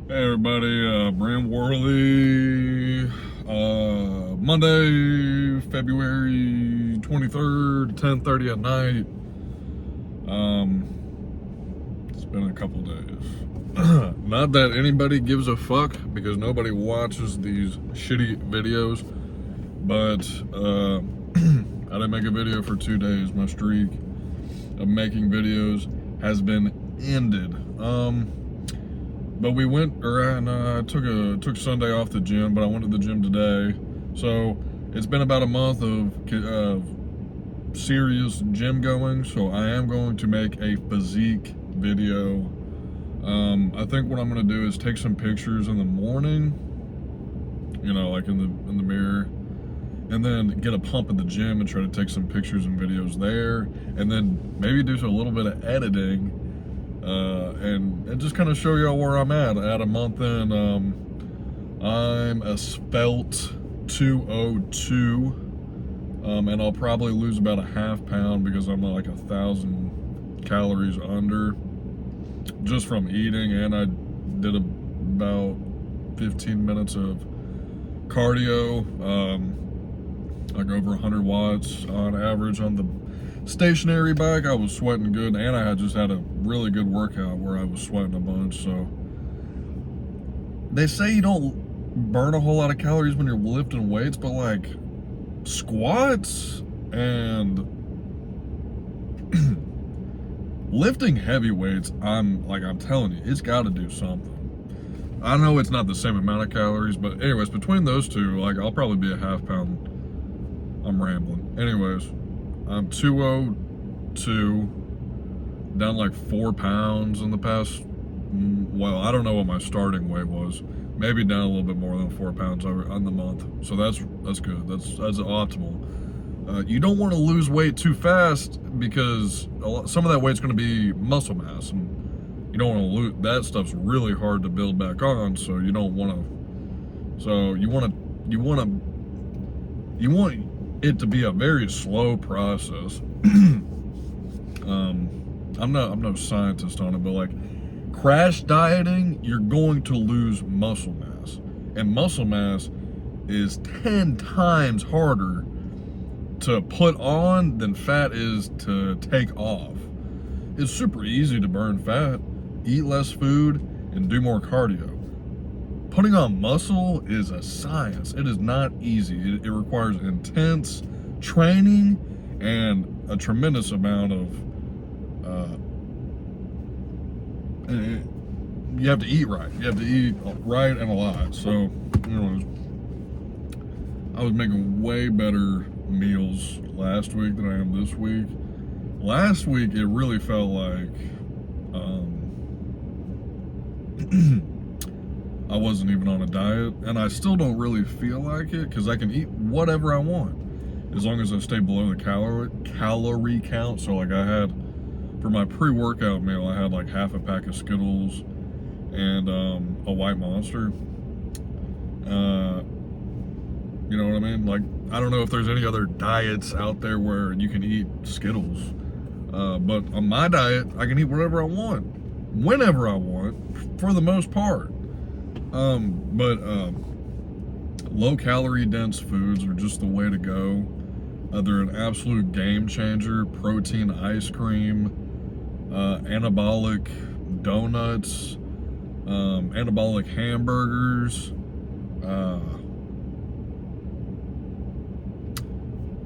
Hey everybody, Bram Worley, Monday, February 23rd, 10:30 at night. It's been a couple days. Not that anybody gives a fuck because nobody watches these shitty videos, but I didn't make a video for 2 days. My streak of making videos has been ended. But we went around. I took Sunday off the gym, but I went to the gym today. So it's been about a month of serious gym going. So I am going to make a physique video. I think what I'm going to do is take some pictures in the morning. You know, like in the mirror, and then get a pump at the gym and try to take some pictures and videos there, and then maybe do a little bit of editing. And just kind of show y'all where I'm at a month in. I'm a svelte 202, and I'll probably lose about a half pound because I'm like 1,000 calories under just from eating, and I did about 15 minutes of cardio, like over 100 watts on average on the stationary bike. I was sweating good, and I had just had a really good workout where I was sweating a bunch. So they say you don't burn a whole lot of calories when you're lifting weights, but like squats and lifting heavy weights, I'm telling you, it's got to do something. I know it's not the same amount of calories, but anyways, between those two, like I'll probably be a half pound. I'm rambling. Anyways, I'm 202, down like 4 pounds in the past. Well, I don't know what my starting weight was. Maybe down a little bit more than 4 pounds on the month. So that's good. That's optimal. You don't want to lose weight too fast because some of that weight's going to be muscle mass, and you don't want to lose. That stuff's really hard to build back on. So you don't want to. So you want it to be a very slow process. I'm no scientist on it, but like crash dieting, you're going to lose muscle mass, and muscle mass is 10 times harder to put on than fat is to take off. It's super easy to burn fat, eat less food, and do more cardio. Putting on muscle is a science. It is not easy. It requires intense training and a tremendous amount of you have to eat right. You have to eat right and a lot. So, I was making way better meals last week than I am this week. Last week, it really felt like I wasn't even on a diet, and I still don't really feel like it because I can eat whatever I want as long as I stay below the calorie count. So like I had, for my pre-workout meal, I had like half a pack of Skittles and a White Monster. You know what I mean? Like, I don't know if there's any other diets out there where you can eat Skittles, but on my diet, I can eat whatever I want, whenever I want, for the most part. But low calorie dense foods are just the way to go. They're an absolute game changer. Protein ice cream, anabolic donuts, anabolic hamburgers.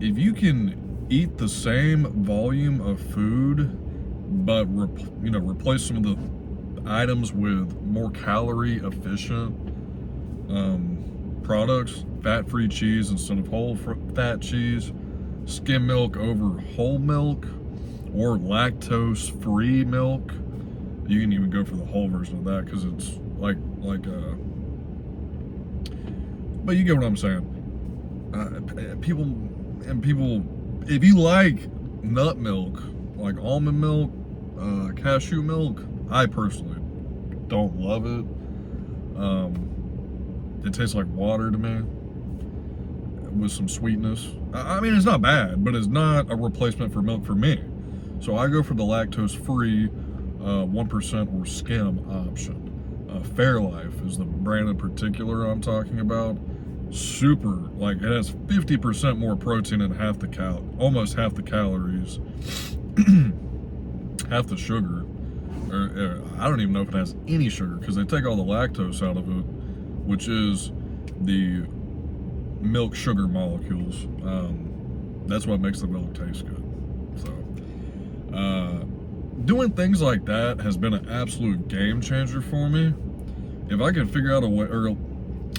If you can eat the same volume of food, but replace some of the items with more calorie efficient products, fat-free cheese instead of whole fat cheese, skim milk over whole milk, or lactose-free milk. You can even go for the whole version of that because it's but you get what I'm saying. People, if you like nut milk, like almond milk, cashew milk, I personally don't love it. It tastes like water to me with some sweetness. I mean, it's not bad, but it's not a replacement for milk for me. So I go for the lactose-free 1% or skim option. Fairlife is the brand in particular I'm talking about. Super, like it has 50% more protein and almost half the calories, half the sugar. Or I don't even know if it has any sugar because they take all the lactose out of it, which is the milk sugar molecules. That's what makes the milk taste good. So, doing things like that has been an absolute game changer for me. If I can figure out a way, or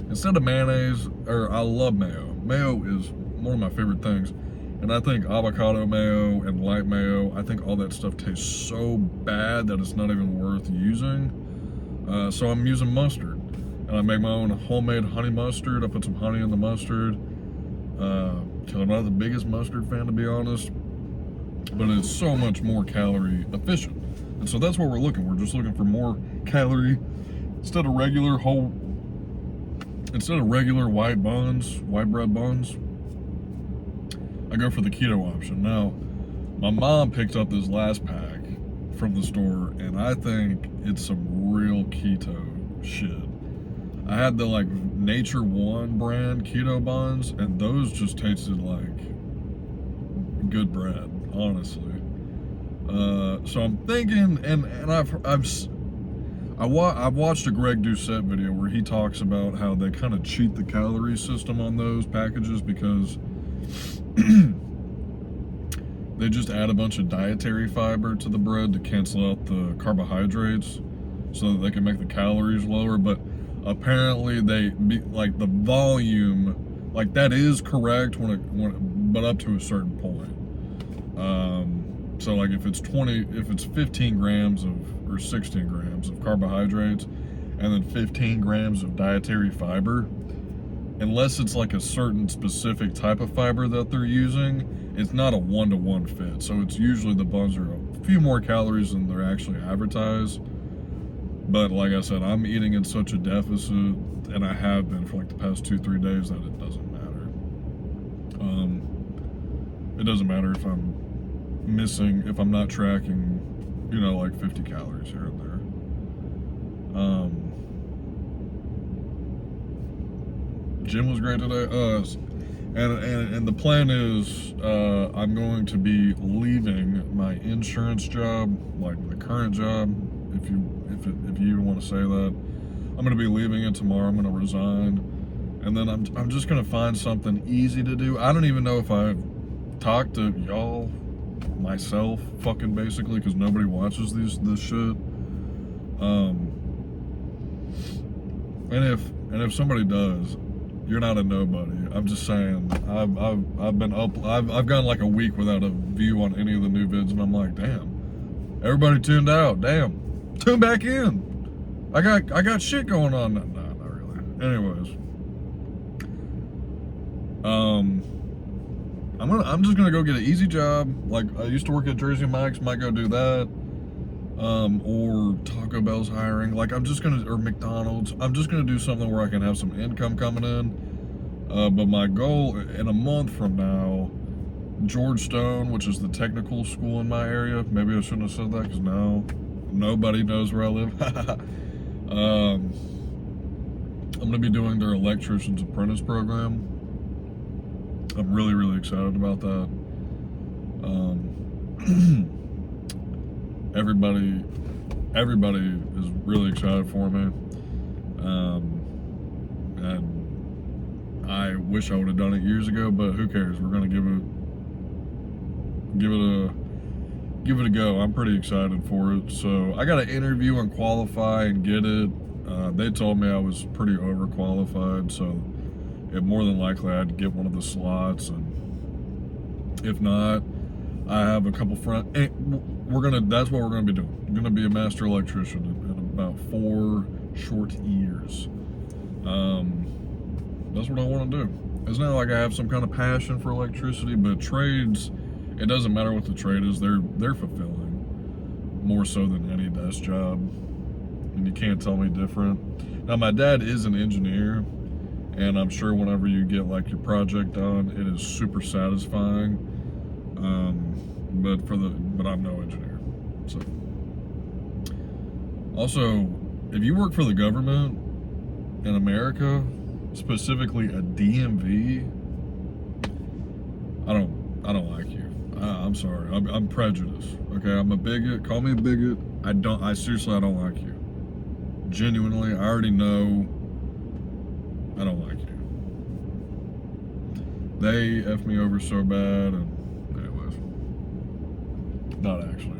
instead of mayonnaise, or I love mayo. Mayo is one of my favorite things. And I think avocado mayo and light mayo, I think all that stuff tastes so bad that it's not even worth using. So I'm using mustard. And I make my own homemade honey mustard. I put some honey in the mustard. Because I'm not the biggest mustard fan, to be honest. But it's so much more calorie efficient. And so that's what we're looking. We're just looking for more calorie. Instead of regular white bread buns, I go for the keto option. Now, my mom picked up this last pack from the store, and I think it's some real keto shit. I had the like Nature One brand keto buns, and those just tasted like good bread, honestly. So I'm thinking, and I've watched a Greg Doucette video where he talks about how they kind of cheat the calorie system on those packages because they just add a bunch of dietary fiber to the bread to cancel out the carbohydrates so that they can make the calories lower. But apparently like the volume, like that is correct but up to a certain point. So like if it's 15 grams or 16 grams of carbohydrates and then 15 grams of dietary fiber, unless it's like a certain specific type of fiber that they're using, it's not a 1-to-1 fit. So it's usually the buns are a few more calories than they're actually advertised. But like I said, I'm eating in such a deficit, and I have been for like the past 2-3 days, that it doesn't matter. It doesn't matter if I'm not tracking, like 50 calories here and there. Gym was great today. And the plan is I'm going to be leaving my insurance job, like the current job, if you even want to say that. I'm going to be leaving it tomorrow. I'm going to resign, and then I'm just going to find something easy to do. I don't even know if I've talked to y'all myself, fucking basically, because nobody watches this shit. And if somebody does, you're not a nobody. I'm just saying. I've gone like a week without a view on any of the new vids, and I'm like, damn, everybody tuned out. Damn, tune back in. I got shit going on. No, not really. Anyways, I'm just gonna go get an easy job. Like I used to work at Jersey Mike's, might go do that. Or Taco Bell's hiring. Like or McDonald's. I'm just gonna do something where I can have some income coming in. But my goal in a month from now, George Stone, which is the technical school in my area. Maybe I shouldn't have said that because now nobody knows where I live. I'm gonna be doing their electrician's apprentice program. I'm really, really excited about that. Everybody is really excited for me. And I wish I would have done it years ago, but who cares? We're gonna give it a go. I'm pretty excited for it. So I got to interview and qualify and get it. They told me I was pretty overqualified, so more than likely I'd get one of the slots, and if not, I have a couple friends. That's what we're gonna be doing. I'm gonna be a master electrician in about 4 short years. That's what I want to do. It's not like I have some kind of passion for electricity, but trades, it doesn't matter what the trade is, they're fulfilling more so than any desk job, and you can't tell me different. Now my dad is an engineer, and I'm sure whenever you get like your project done, it is super satisfying. But I'm no engineer. So also, if you work for the government in America, specifically a DMV, I don't like you. I'm sorry. I'm prejudiced. Okay, I'm a bigot. Call me a bigot. I seriously, I don't like you. Genuinely, I already know I don't like you. They F me over so bad, and anyways, not actually.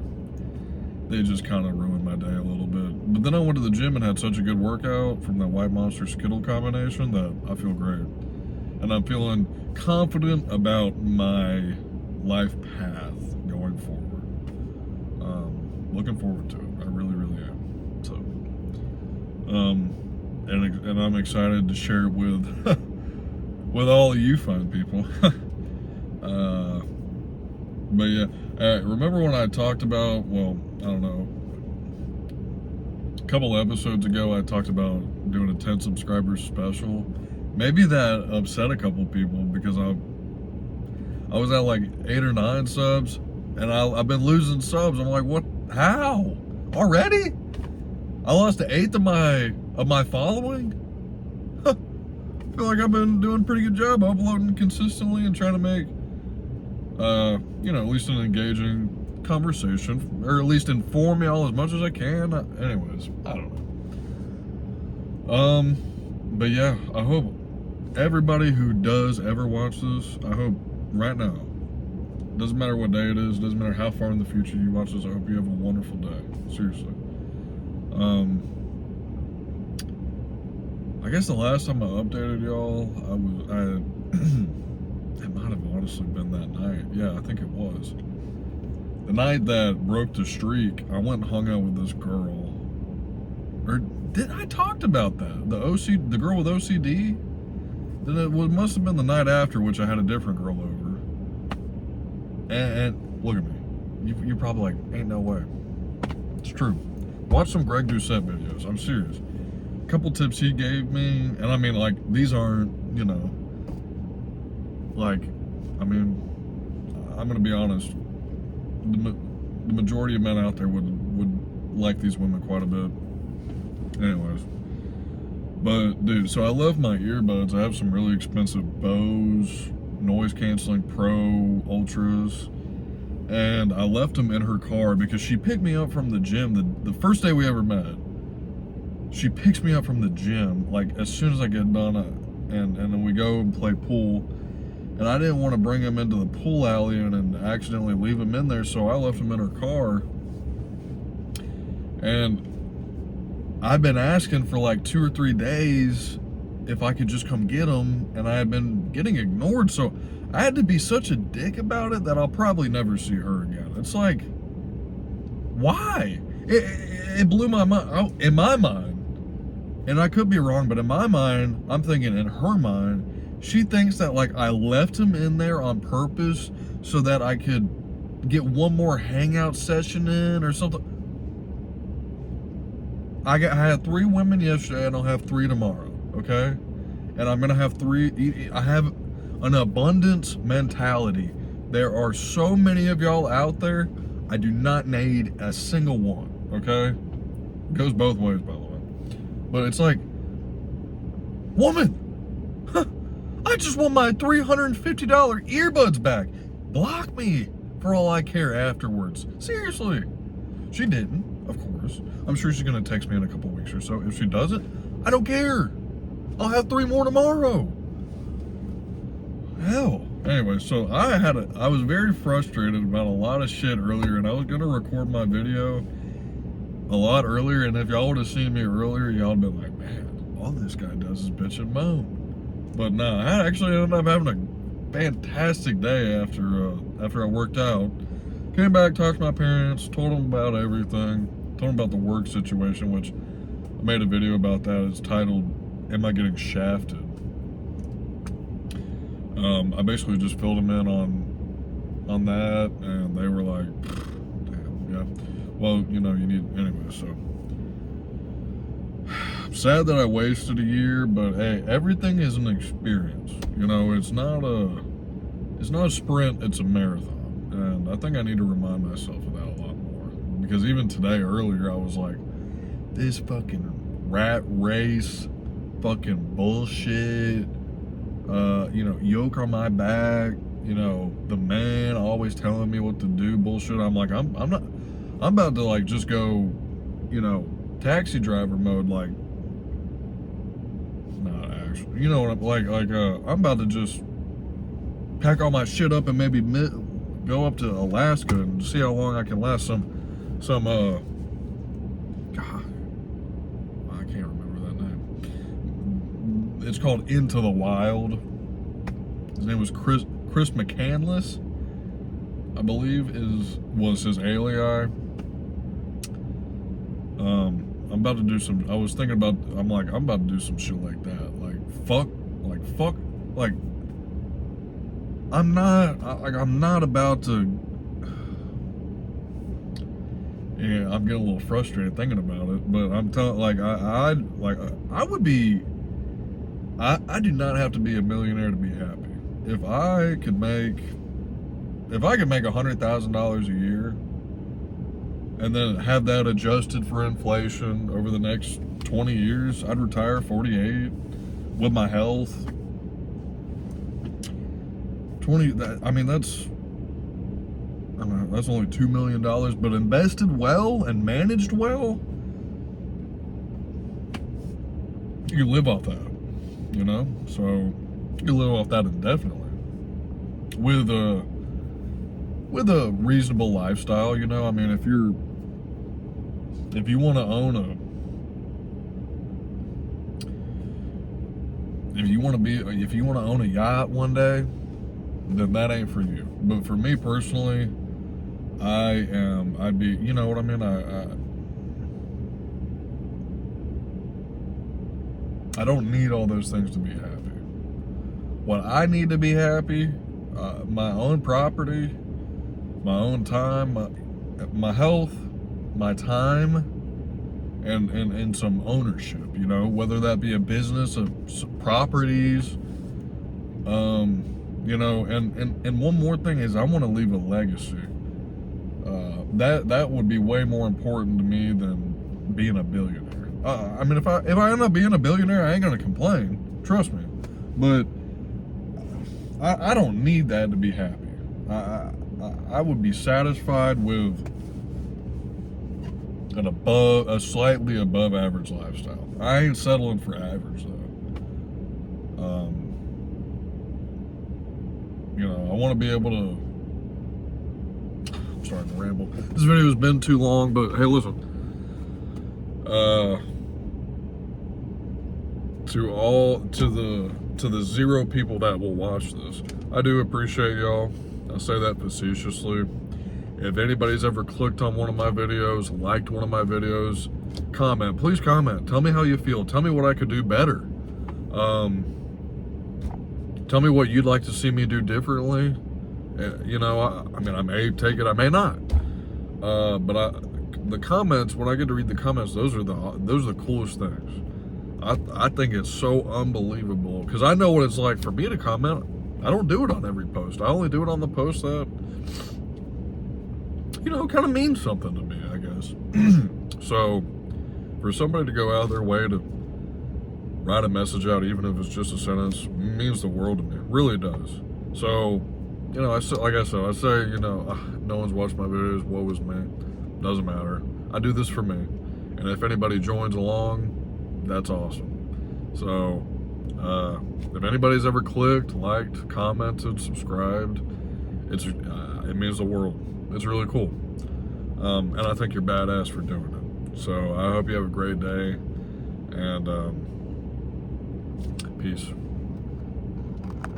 They just kind of ruined my day a little bit. But then I went to the gym and had such a good workout from that White Monster Skittle combination that I feel great. And I'm feeling confident about my life path going forward. Looking forward to it. I really, really am. So, and I'm excited to share it with with all of you fine people. But yeah, remember when I talked about, well, I don't know, a couple episodes ago I talked about doing a 10 subscribers special. Maybe that upset a couple people because I was at like 8 or 9 subs, and I've been losing subs. I'm like, what? How? Already? I lost 1/8 of my following? I feel like I've been doing a pretty good job uploading consistently and trying to make, at least an engaging conversation, or at least inform y'all as much as I can. Anyways, I don't know. But yeah, I hope everybody who does ever watch this, I hope right now, doesn't matter what day it is, doesn't matter how far in the future you watch this, I hope you have a wonderful day. Seriously. I guess the last time I updated y'all, it might have honestly been that night. Yeah, I think it was. The night that broke the streak, I went and hung out with this girl. Or did I talked about that? The girl with OCD? Then it must have been the night after, which I had a different girl over. And look at me. You're probably like, ain't no way. It's true. Watch some Greg Doucette videos. I'm serious. A couple tips he gave me, and I mean, like, these aren't, like, I mean, I'm gonna be honest. The majority of men out there would like these women quite a bit. Anyways. But, dude, so I love my earbuds. I have some really expensive Bose noise canceling Pro Ultras, and I left them in her car because she picked me up from the gym the first day we ever met. She picks me up from the gym, like, as soon as I get done, and then we go and play pool, and I didn't want to bring him into the pool alley and accidentally leave him in there, so I left him in her car. And I've been asking for like 2 or 3 days if I could just come get them, and I had been getting ignored, so I had to be such a dick about it that I'll probably never see her again. It's like, why? It blew my mind. In my mind, and I could be wrong, but in my mind, I'm thinking in her mind, she thinks that like I left him in there on purpose so that I could get one more hangout session in or something. I had 3 women yesterday, and I'll have 3 tomorrow. Okay, and I'm gonna have 3. I have an abundance mentality. There are so many of y'all out there. I do not need a single one. Okay, it goes both ways, by the way. But it's like, woman, I just want my $350 earbuds back. Block me for all I care afterwards. Seriously. She didn't, of course. I'm sure she's gonna text me in a couple weeks or so. If she doesn't, I don't care. I'll have 3 more tomorrow. Hell. Anyway, so I was very frustrated about a lot of shit earlier, and I was gonna record my video a lot earlier, and if y'all would have seen me earlier, y'all would have been like, man, all this guy does is bitch and moan. But no, I actually ended up having a fantastic day after I worked out. Came back, talked to my parents, told them about everything, told them about the work situation, which I made a video about that. It's titled, Am I Getting Shafted? I basically just filled them in on that, and they were like, damn, yeah. Well, you need, anyway, so. I'm sad that I wasted a year, but hey, everything is an experience. It's not a sprint, it's a marathon. And I think I need to remind myself of that a lot more. Because even today, earlier, I was like, this fucking rat race, fucking bullshit, yoke on my back, the man always telling me what to do bullshit. I'm like, I'm about to like just go, taxi driver mode, like, not actually, what I'm like, I'm about to just pack all my shit up and maybe go up to Alaska and see how long I can last. God, I can't remember that name. It's called Into the Wild. His name was Chris McCandless, I believe was his alias. I'm about to do some. I was thinking about. I'm about to do some shit like that. Fuck. I'm not about to. Yeah, I'm getting a little frustrated thinking about it, but I'm telling, I would be. I do not have to be a millionaire to be happy. If I could make $100,000 a year, and then have that adjusted for inflation over the next 20 years, I'd retire 48 with my health. 20. That's only $2 million, but invested well and managed well, you can live off that. So you can live off that indefinitely with a reasonable lifestyle. If you want to own a yacht one day, then that ain't for you. But for me personally, I'd be, you know what I mean? I don't need all those things to be happy. What I need to be happy, my own property, my own time, my health, my time, and some ownership, whether that be a business, of properties, and one more thing is I want to leave a legacy. That would be way more important to me than being a billionaire. If I end up being a billionaire, I ain't gonna complain, trust me. But I don't need that to be happy. I would be satisfied with a slightly above average lifestyle. I ain't settling for average though. I want to be able to. I'm starting to ramble. This video has been too long, but hey, listen. To the 0 people that will watch this, I do appreciate y'all. I say that facetiously. If anybody's ever clicked on one of my videos, liked one of my videos, comment. Please comment. Tell me how you feel. Tell me what I could do better. Tell me what you'd like to see me do differently. I may take it, I may not. But the comments, when I get to read the comments, those are the coolest things. I think it's so unbelievable because I know what it's like for me to comment. I don't do it on every post. I only do it on the post that kind of means something to me, I guess. So for somebody to go out their way to write a message out, even if it's just a sentence, means the world to me. It really does. So, I say, no one's watched my videos, woe is me. Doesn't matter. I do this for me. And if anybody joins along, that's awesome. So, if anybody's ever clicked, liked, commented, subscribed, it means the world. It's really cool. And I think you're badass for doing it. So I hope you have a great day, and peace.